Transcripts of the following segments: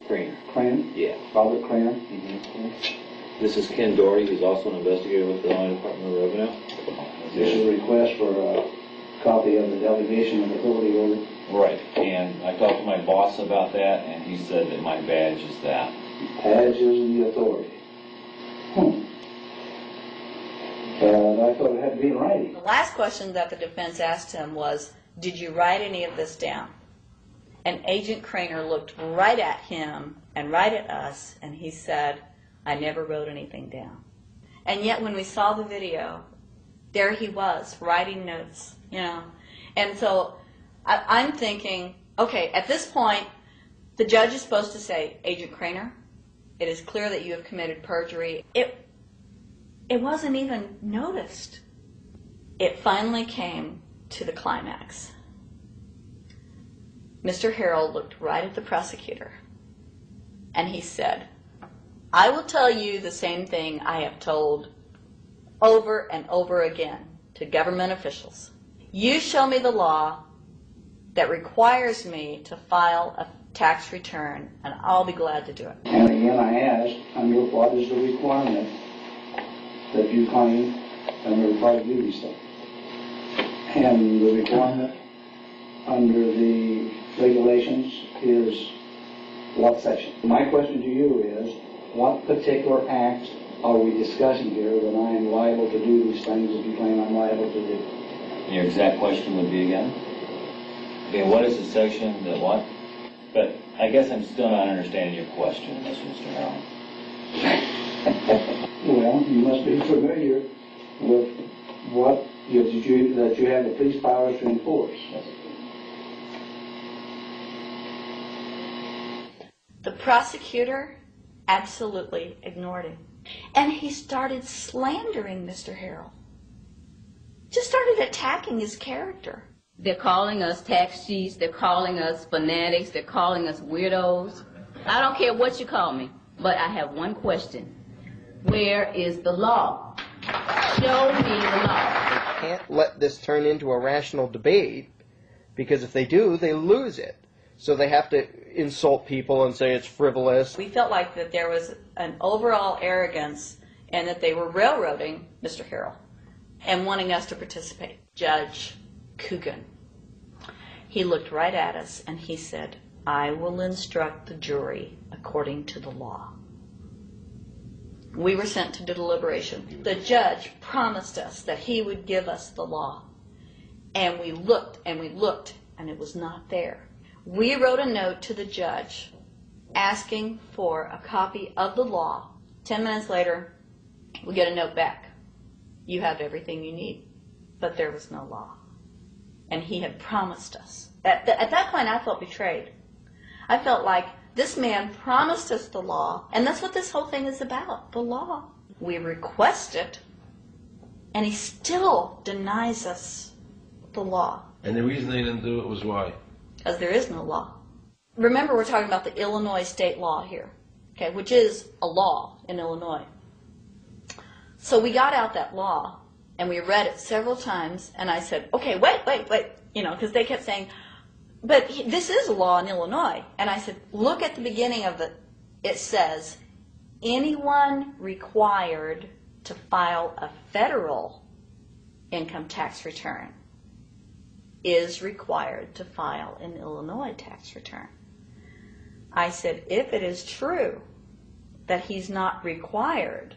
Craner. Craner? Yeah. Robert Craner? Mm-hmm. This is Ken Doherty, who's also an investigator with the Illinois Department of Revenue. This is a request for a copy of the delegation of authority order. Right, and I talked to my boss about that, and he said that my badge is that. Badge is the authority. I thought it had to be in writing. The last question that the defense asked him was, did you write any of this down? And Agent Craner looked right at him and right at us, and he said, I never wrote anything down. And yet when we saw the video, there he was, writing notes, you know. And so I'm thinking, okay, at this point, the judge is supposed to say, Agent Craner, it is clear that you have committed perjury. It wasn't even noticed. It finally came to the climax. Mr. Harrell looked right at the prosecutor, and he said, I will tell you the same thing I have told over and over again to government officials. You show me the law that requires me to file a tax return, and I'll be glad to do it. And again, I asked, under what is the requirement that you claim and are required to do these things? And the requirement under the regulations is what section? My question to you is, what particular act are we discussing here that I am liable to do these things that you claim I'm liable to do? Your exact question would be again? Okay, what is the section that what? But I guess I'm still not understanding your question, Mr. Harrell. Well, you must be familiar with what that you have the police powers to enforce. The prosecutor absolutely ignored him. And he started slandering Mr. Harrell. Just started attacking his character. They're calling us tax cheats, they're calling us fanatics, they're calling us weirdos. I don't care what you call me, but I have one question. Where is the law? Show me the law. They can't let this turn into a rational debate, because if they do, they lose it. So they have to insult people and say it's frivolous. We felt like that there was an overall arrogance and that they were railroading Mr. Harrell and wanting us to participate. Judge Coogan, he looked right at us and he said, I will instruct the jury according to the law. We were sent to deliberation. The judge promised us that he would give us the law. And we looked and we looked and it was not there. We wrote a note to the judge asking for a copy of the law. 10 minutes later, we get a note back. You have everything you need. But there was no law. And he had promised us. At that point, I felt betrayed. I felt like this man promised us the law, and that's what this whole thing is about, the law. We request it, and he still denies us the law. And the reason they didn't do it was why? Because there is no law. Remember, we're talking about the Illinois state law here, okay, which is a law in Illinois. So we got out that law, and we read it several times, and I said, okay, wait, you know, because they kept saying, but this is a law in Illinois. And I said, look at the beginning of it. It says, anyone required to file a federal income tax return is required to file an Illinois tax return. I said, if it is true that he's not required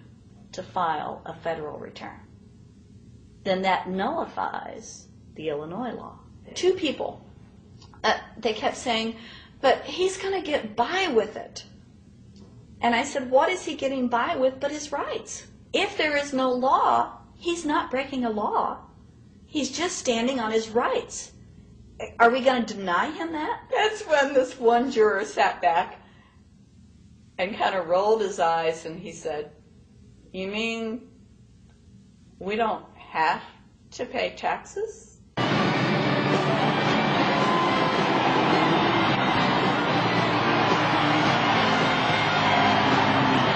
to file a federal return, then that nullifies the Illinois law. Two people, they kept saying, but he's going to get by with it. And I said, what is he getting by with but his rights? If there is no law, he's not breaking a law. He's just standing on his rights. Are we going to deny him that? That's when this one juror sat back and kind of rolled his eyes and he said, you mean we don't have to pay taxes?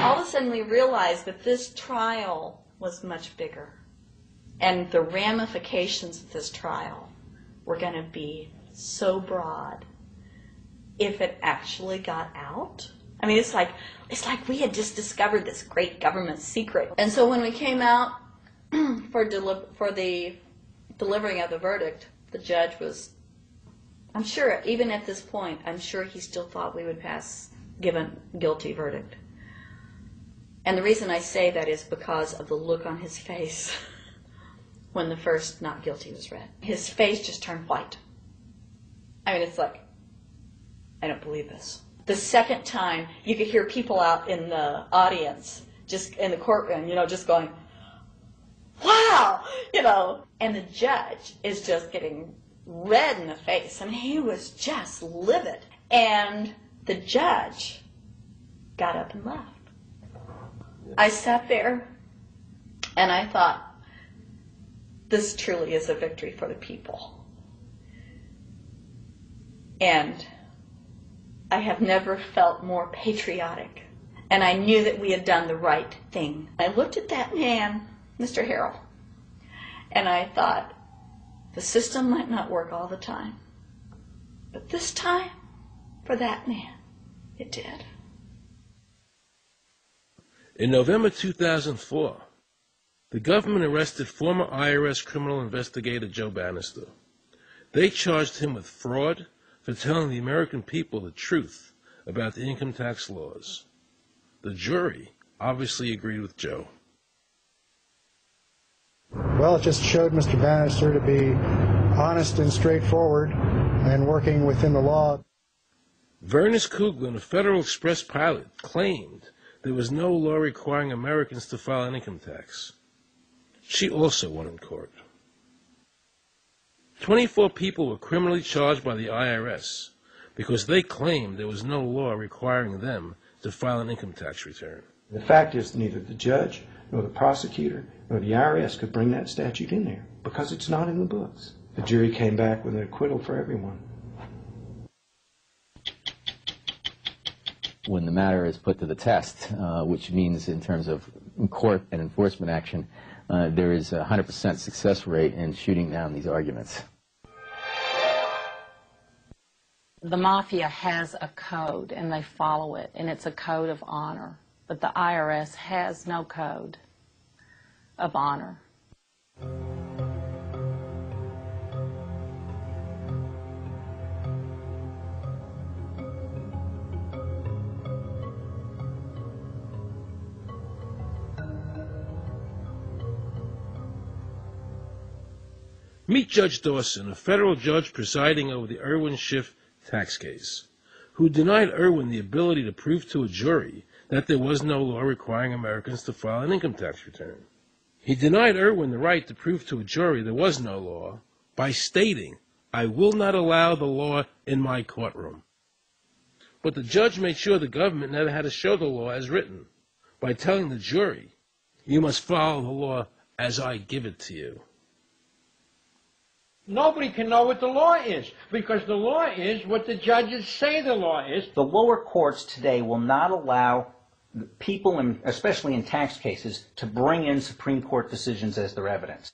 All of a sudden we realized that this trial was much bigger. And the ramifications of this trial were going to be so broad. If it actually got out, I mean, it's like we had just discovered this great government secret. And so when we came out for the delivering of the verdict, the judge was, I'm sure, even at this point, I'm sure he still thought we would give a guilty verdict. And the reason I say that is because of the look on his face when the first not guilty was read. His face just turned white. I mean, it's like, I don't believe this. The second time, you could hear people out in the audience, just in the courtroom, just going, wow, and the judge is just getting red in the face. I mean, he was just livid. And the judge got up and left. I sat there and I thought, this truly is a victory for the people. And I have never felt more patriotic. And I knew that we had done the right thing. I looked at that man, Mr. Harrell, and I thought, the system might not work all the time, but this time, for that man, it did. In November 2004, the government arrested former IRS criminal investigator Joe Bannister. They charged him with fraud for telling the American people the truth about the income tax laws. The jury obviously agreed with Joe. Well, it just showed Mr. Bannister to be honest and straightforward and working within the law. Vernice Kuglin, a Federal Express pilot, claimed there was no law requiring Americans to file an income tax. She also won in court. 24 people were criminally charged by the IRS because they claimed there was no law requiring them to file an income tax return. The fact is neither the judge nor the prosecutor nor the IRS could bring that statute in there because it's not in the books. The jury came back with an acquittal for everyone. When the matter is put to the test, which means in terms of court and enforcement action, there is a 100% success rate in shooting down these arguments. The mafia has a code and they follow it, and it's a code of honor. But the IRS has no code of honor. Meet Judge Dawson, a federal judge presiding over the Irwin Schiff tax case, who denied Irwin the ability to prove to a jury that there was no law requiring Americans to file an income tax return. He denied Irwin the right to prove to a jury there was no law by stating, "I will not allow the law in my courtroom." But the judge made sure the government never had to show the law as written by telling the jury, "You must follow the law as I give it to you." Nobody can know what the law is, because the law is what the judges say the law is. The lower courts today will not allow people, especially in tax cases, to bring in Supreme Court decisions as their evidence.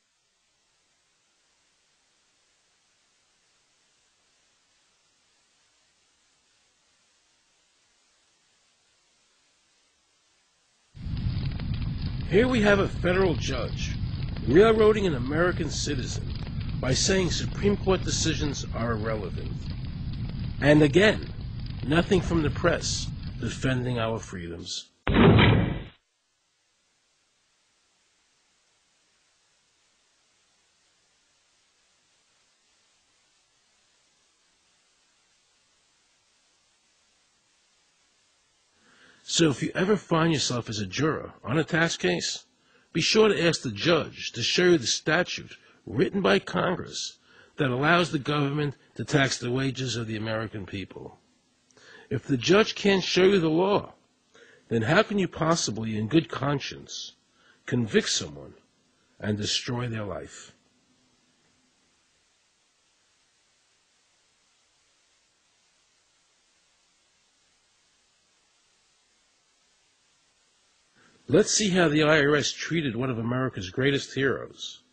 Here we have a federal judge railroading an American citizen by saying Supreme Court decisions are irrelevant. And again, nothing from the press defending our freedoms. So if you ever find yourself as a juror on a tax case, be sure to ask the judge to show you the statute written by Congress that allows the government to tax the wages of the American people. If the judge can't show you the law, then how can you possibly, in good conscience, convict someone and destroy their life? Let's see how the IRS treated one of America's greatest heroes,